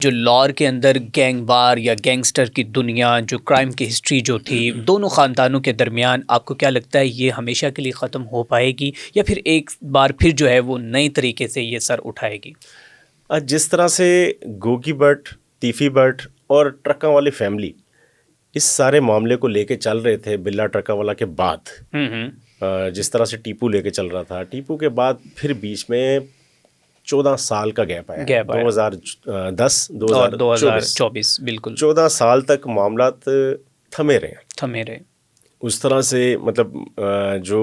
जो लाहौर के अंदर गैंग वार या गैंगस्टर की दुनिया, जो क्राइम की हिस्ट्री जो थी, दोनों ख़ानदानों के दरमियान, आपको क्या लगता है ये हमेशा के लिए ख़त्म हो पाएगी या फिर एक बार फिर जो है वो नए तरीके से ये सर उठाएगी? जिस तरह से गोगी भट्ट, तीफी भट्ट और ट्रकों वाली फैमिली इस सारे मामले को लेके चल रहे थे बिल्ला ट्रका वाला के बाद, जिस तरह से टीपू लेके चल रहा था, टीपू के बाद फिर बीच में 14 साल का गैप आया। 2010 और 2024 2024 बिल्कुल 14 साल तक मामलात थमे थमे रहे। उस तरह से मतलब जो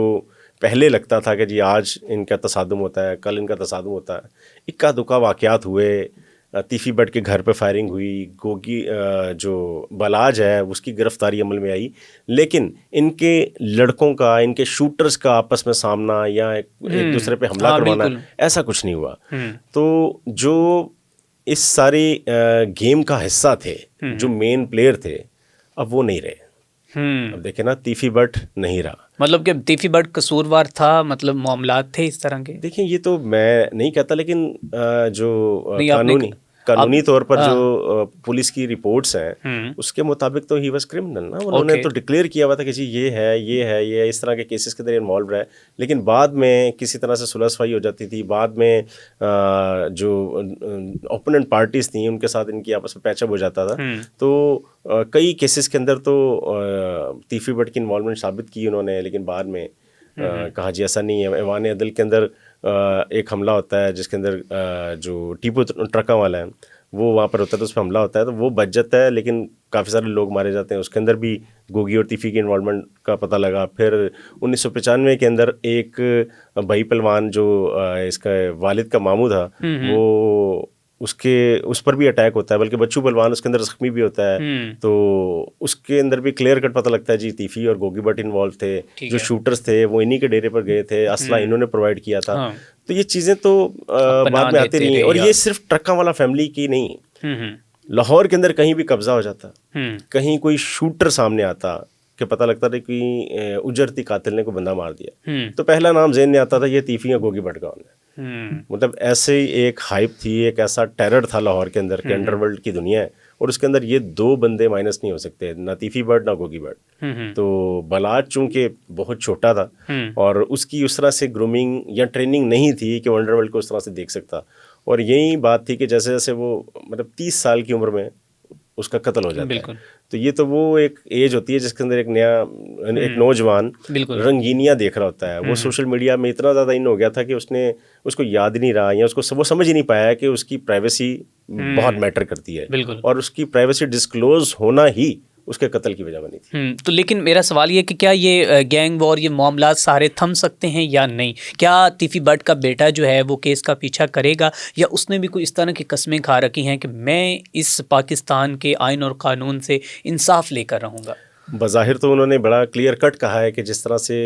पहले लगता था कि जी आज इनका तसादुम होता है, कल इनका तसादुम होता है, इक्का दुक्का वाक़यात हुए। तीफी भट्ट के घर पे फायरिंग हुई, गोगी जो बलाज है उसकी गिरफ्तारी अमल में आई, लेकिन इनके लड़कों का, इनके शूटर्स का आपस में सामना या एक दूसरे पे हमला करवाना, ऐसा कुछ नहीं हुआ। तो जो इस सारी गेम का हिस्सा थे, जो मेन प्लेयर थे, अब वो नहीं रहे। अब देखे ना, तीफी भट्ट नहीं रहा। मतलब कि तीफी भट्ट कसूरवार था, मतलब मामलात थे इस तरह के? देखिए ये तो मैं नहीं कहता, लेकिन जो कानूनी तौर पर जो पुलिस की रिपोर्ट्स हैं उसके मुताबिक तो ही वाज क्रिमिनल ना। उन्होंने तो डिक्लेयर किया हुआ था कि जी ये है इस तरह के केसेस के अंदर इन्वॉल्व है, लेकिन बाद में किसी तरह से सुलह सफाई हो जाती थी। बाद में जो ओपोनेंट पार्टीज थी उनके साथ इनकी आपस में पैचअप हो जाता था। तो कई केसेस के अंदर तो तीफी भट्ट की इन्वॉल्वमेंट साबित की उन्होंने, लेकिन बाद में कहा जी ऐसा नहीं है। ऐवान अदल के अंदर एक हमला होता है जिसके अंदर जो टीपू ट्रका वाला है वो वहाँ पर होता है, तो उस पर हमला होता है, तो वो बच जाता है, लेकिन काफ़ी सारे लोग मारे जाते हैं। उसके अंदर भी गोगी और तीफी की इन्वॉल्वमेंट का पता लगा। फिर 1995 के अंदर एक भाई पहलवान जो इसका वालिद का मामू था, वो उस पर भी अटैक होता है, बल्कि बच्चू पहलवान उसके अंदर जख्मी भी होता है। तो उसके अंदर भी क्लियर कट पता लगता है जी तीफी और गोगी भट्ट इन्वॉल्व थे। जो शूटर्स थे वो इन्हीं के डेरे पर गए थे, असला इन्होंने प्रोवाइड किया था। तो ये चीज़ें तो बाद में आती रही हैं। और ये सिर्फ ट्रका वाला फैमिली की नहीं, लाहौर के अंदर कहीं भी कब्जा हो जाता, कहीं कोई शूटर सामने आता कि पता लगता था कि उजरती कातिल ने को बंदा मार दिया, तो पहला नाम ज़हन में आता था ये तीफी या गोगी भट्ट का होना। मतलब ऐसे ही एक हाइप थी, एक ऐसा टेरर था लाहौर के अंदर कि अंडरवर्ल्ड की दुनिया है, और उसके अंदर ये दो बंदे माइनस नहीं हो सकते, ना तीफी भट्ट ना गोगी भट्ट। तो बलाज चूंकि बहुत छोटा था और उसकी उस तरह से ग्रूमिंग या ट्रेनिंग नहीं थी कि वो अंडरवर्ल्ड को उस तरह से देख सकता, और यही बात थी कि जैसे जैसे वो मतलब 30 साल की उम्र में उसका कत्ल हो जाता है। तो ये तो वो एक एज होती है जिसके अंदर एक नौजवान रंगीनियाँ देख रहा होता है। वो सोशल मीडिया में इतना ज़्यादा इन हो गया था कि उसको याद ही नहीं रहा, या उसको वो समझ ही नहीं पाया कि उसकी प्राइवेसी बहुत मैटर करती है, और उसकी प्राइवेसी डिस्क्लोज होना ही उसके कत्ल की वजह बनी थी। तो लेकिन मेरा सवाल ये कि क्या ये गैंग वॉर, ये मामला सारे थम सकते हैं या नहीं? क्या तीफी भट्ट का बेटा जो है वो केस का पीछा करेगा, या उसने भी कोई इस तरह की कस्में खा रखी हैं कि मैं इस पाकिस्तान के आइन और कानून से इंसाफ लेकर रहूँगा? बज़ाहिर तो उन्होंने बड़ा क्लियर कट कहा है कि जिस तरह से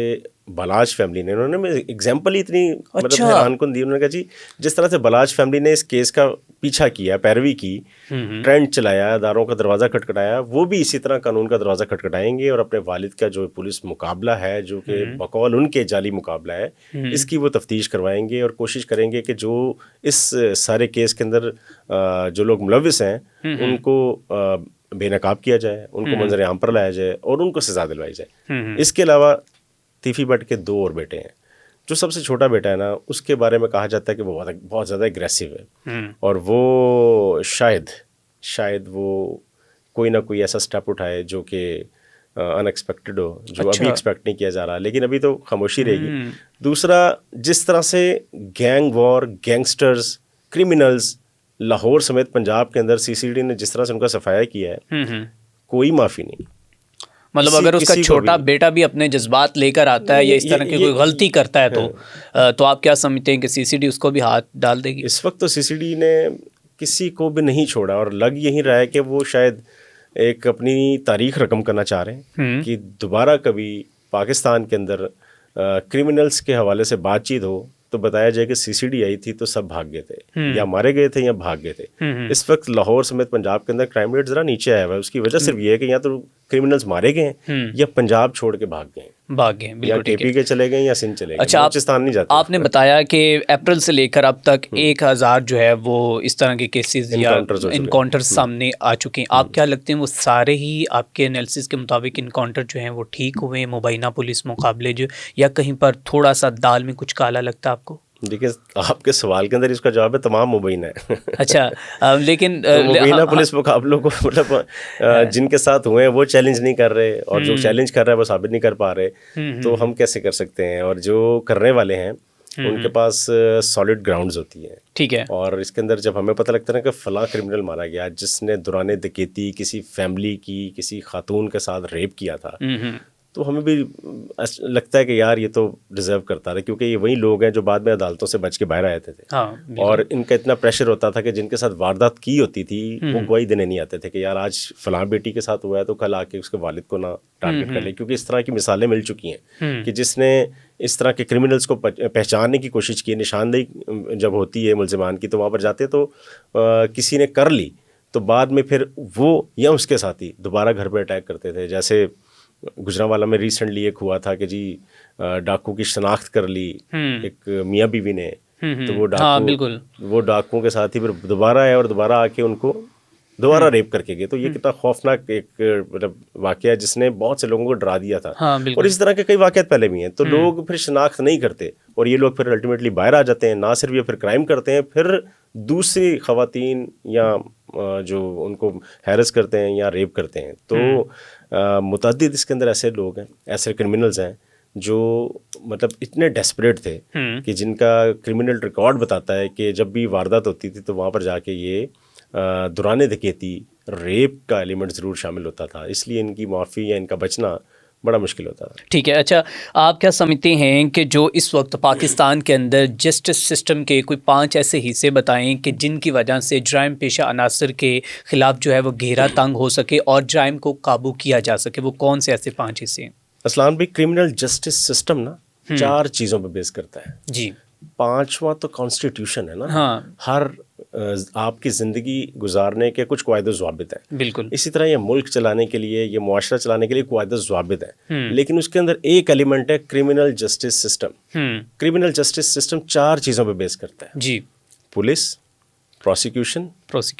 बलाज फैमिली ने, उन्होंने एग्जाम्पल ही इतनी मतलब हैरानकुन दी। उन्होंने कहा जी जिस तरह से बलाज फैमिली ने इस केस का पीछा किया, पैरवी की, ट्रेंड चलाया, अदारों का दरवाज़ा खटखटाया, वो भी इसी तरह कानून का दरवाज़ा खटखटाएंगे और अपने वालिद का जो पुलिस मुकाबला है, जो कि बकौल उनके जाली मुकाबला है, इसकी वो तफ्तीश करवाएंगे और कोशिश करेंगे कि जो इस सारे केस के अंदर जो लोग मुलविस हैं उनको बेनकाब किया जाए, उनको मंजर आम पर लाया जाए और उनको सजा दिलवाई जाए। इसके अलावा तीफी भट्ट के 2 और बेटे हैं। जो सबसे छोटा बेटा है ना, उसके बारे में कहा जाता है कि वो बहुत ज़्यादा एग्रेसिव है, और वो शायद वो कोई ना कोई ऐसा स्टेप उठाए जो कि अनएक्सपेक्टेड हो, जो अभी एक्सपेक्ट नहीं किया जा रहा, लेकिन अभी तो खामोशी रहेगी। दूसरा, जिस तरह से gang war, gangsters, criminals Lahore समेत पंजाब के अंदर सीसीडी ने जिस तरह से उनका सफाया किया है, कोई माफ़ी नहीं। मतलब अगर उसका छोटा बेटा भी अपने जज्बात लेकर आता है या इस तरह की कोई गलती करता है तो आप क्या समझते हैं कि सीसीडी उसको भी हाथ डाल देगी? इस वक्त तो सीसीडी ने किसी को भी नहीं छोड़ा, और लग यही रहा है कि वो शायद एक अपनी तारीख रकम करना चाह रहे हैं कि दोबारा कभी पाकिस्तान के अंदर क्रिमिनल्स के हवाले से बातचीत हो तो बताया जाए कि सीसीडी आई थी तो सब भाग गए थे, या मारे गए थे या भाग गए थे। इस वक्त लाहौर समेत पंजाब के अंदर क्राइम रेट ज़रा नीचे आया हुआ है। उसकी वजह सिर्फ ये है कि यहाँ तो क्रिमिनल्स मारे गए हैं या पंजाब छोड़ के भाग गए हैं। भाग गए, बिल्कुल ठीक है। केपी के चले गए या सिंध चले गए, अच्छा, बलूचिस्तान नहीं जाते। आपने बताया कि अप्रैल से लेकर अब तक 1000 जो है वो इस तरह के केसेस या इनकाउंटर्स सामने आ चुके हैं। आप क्या लगते हैं वो सारे ही आपके एनालिसिस के मुताबिक इनकाउंटर जो हैं वो ठीक हुए मुबैना पुलिस मुकाबले जो, या कहीं पर थोड़ा सा दाल में कुछ काला लगता है आपको? देखिए, आपके सवाल के अंदर इसका जवाब है तमाम मुबैना है। अच्छा, लेकिन तो मुबैना पुलिस मुकाबलों को मतलब जिनके साथ हुए हैं वो चैलेंज नहीं कर रहे, और जो चैलेंज कर रहा है वो साबित नहीं कर पा रहे, तो हम कैसे कर सकते हैं? और जो करने वाले हैं उनके पास सॉलिड ग्राउंड्स होती है, ठीक है। और इसके अंदर जब हमें पता लगता है ना कि फलां क्रिमिनल मारा गया जिसने दौरान डकैती किसी फैमिली की किसी खातून के साथ रेप किया था, तो हमें भी लगता है कि यार ये तो डिज़र्व करता है, क्योंकि ये वही लोग हैं जो बाद में अदालतों से बच के बाहर आए थे। हाँ, और इनका इतना प्रेशर होता था कि जिनके साथ वारदात की होती थी वो गवाही देने नहीं आते थे कि यार आज फलां बेटी के साथ हुआ है तो कल आके उसके वालिद को ना टारगेट कर ले, क्योंकि इस तरह की मिसालें मिल चुकी हैं कि जिसने इस तरह के क्रिमिनल्स को पहचानने की कोशिश की, निशानदेही जब होती है मुल्जिमान की तो वहाँ पर जाते तो किसी ने कर ली तो बाद में फिर वो या उसके साथी दोबारा घर पर अटैक करते थे। जैसे गुजरांवाला में रिसेंटली एक हुआ था कि जी डाकू की शनाख्त कर ली एक मियाँ बीवी ने, तो वो डाकू, हाँ, बिल्कुल, वो डाकुओं के साथ ही फिर दोबारा आए और दोबारा आके उनको दोबारा रेप करके गए। तो ये कितना खौफनाक एक मतलब वाकया जिसने बहुत से लोगों को डरा दिया था। हाँ, और इस तरह के कई वाकयात पहले भी हैं। तो लोग फिर शनाख्त नहीं करते और ये लोग फिर अल्टीमेटली बाहर आ जाते हैं। ना सिर्फ ये फिर क्राइम करते हैं, फिर दूसरी खवातीन या जो उनको हैरेस करते हैं या रेप करते हैं। तो मुतअद्दिद इसके अंदर ऐसे लोग हैं, ऐसे क्रिमिनल्स हैं जो मतलब इतने डेस्परेट थे कि जिनका क्रिमिनल रिकॉर्ड बताता है कि जब भी वारदात होती थी तो वहाँ पर जाके ये दौरान डकैती रेप का एलिमेंट ज़रूर शामिल होता था, इसलिए इनकी माफ़ी या इनका बचना बड़ा मुश्किल होता है। ठीक है। अच्छा, आप क्या समझते हैं कि जो इस वक्त पाकिस्तान के अंदर जस्टिस सिस्टम के कोई 5 ऐसे हिस्से बताएं कि जिनकी वजह से जराइम पेशा अनासर के ख़िलाफ़ जो है वो घेरा तंग हो सके और जराइम को काबू किया जा सके? वो कौन से ऐसे 5 हिस्से हैं? असलान भाई, क्रिमिनल जस्टिस सिस्टम ना 4 चीज़ों पर बेस करता है जी। 5वां तो कॉन्स्टिट्यूशन है ना। हाँ। हर आपकी ज़िंदगी गुजारने के कुछ कायदे ज़वाबित हैं, बिल्कुल। इसी तरह ये मुल्क चलाने के लिए, ये मुआशरा चलाने के लिए कायदे ज़वाबित हैं, लेकिन उसके अंदर एक एलिमेंट है criminal justice system. Criminal justice system 4 चीज़ों पे बेस करता है जी। Police, prosecution,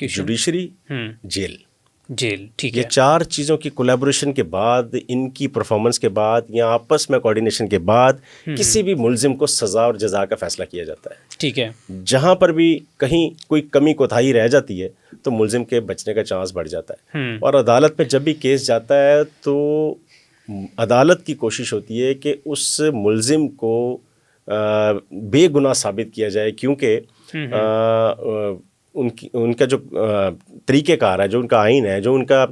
judiciary, jail. ठीक है। ये 4 चीज़ों की कोलैबोरेशन के बाद, इनकी परफॉर्मेंस के बाद या आपस में कोऑर्डिनेशन के बाद किसी भी मुल्जिम को सज़ा और जज़ा का फ़ैसला किया जाता है। ठीक है। जहाँ पर भी कहीं कोई कमी कोताही रह जाती है तो मुल्जिम के बचने का चांस बढ़ जाता है। और अदालत में जब भी केस जाता है तो अदालत की कोशिश होती है कि उस मुल्जिम को बेगुनाह साबित किया जाए, क्योंकि उनका जो तरीक़ेकार है, जो उनका आइन है, जो उनका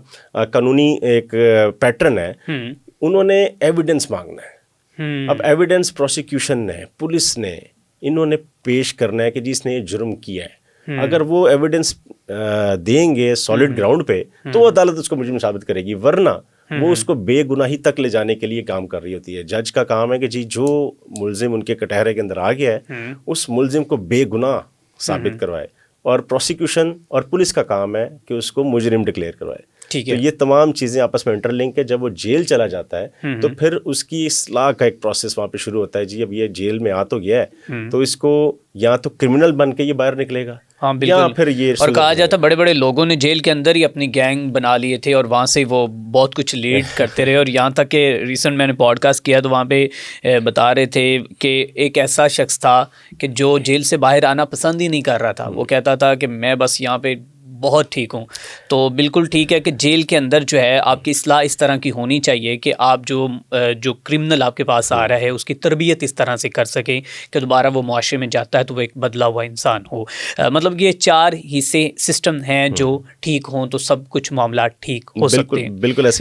कानूनी एक पैटर्न है, उन्होंने एविडेंस मांगना है। अब एविडेंस प्रोसिक्यूशन ने, पुलिस ने, इन्होंने पेश करना है कि जिसने ये जुर्म किया है। अगर वो एविडेंस देंगे सॉलिड ग्राउंड पे तो अदालत उसको मुजरिम साबित करेगी, वरना वो उसको बेगुनाही तक ले जाने के लिए काम कर रही होती है। जज का काम है कि जी जो मुल्जिम उनके कटहरे के अंदर आ गया है उस मुल्जिम को बेगुनाह साबित करवाए, और प्रोसिक्यूशन और पुलिस का काम है कि उसको मुजरिम डिक्लेयर करवाए। ठीक है। तो ये तमाम चीज़ें आपस में इंटरलिंक है। जब वो जेल चला जाता है तो फिर उसकी इस्लाह का एक प्रोसेस वहाँ पे शुरू होता है। जी अब ये जेल में आ तो गया है तो इसको या तो क्रिमिनल बन के ये बाहर निकलेगा, हाँ बिल्कुल, या फिर ये, और कहा जाता बड़े बड़े लोगों ने जेल के अंदर ही अपनी गैंग बना लिए थे और वहाँ से वो बहुत कुछ लीड करते रहे। और यहाँ तक कि रिसेंट मैंने पॉडकास्ट किया तो वहाँ पे बता रहे थे कि एक ऐसा शख्स था कि जो जेल से बाहर आना पसंद ही नहीं कर रहा था। वो कहता था कि मैं बस यहाँ पे बहुत ठीक हूँ। तो बिल्कुल ठीक है कि जेल के अंदर जो है आपकी इस्लाह इस तरह की होनी चाहिए कि आप जो क्रिमिनल आपके पास आ रहा है उसकी तरबियत इस तरह से कर सकें कि दोबारा वो मुआशरे में जाता है तो वो एक बदला हुआ इंसान हो। मतलब ये 4 हिस्से सिस्टम हैं जो ठीक हों तो सब कुछ मामला ठीक हो सकते हैं। बिल्कुल ऐसे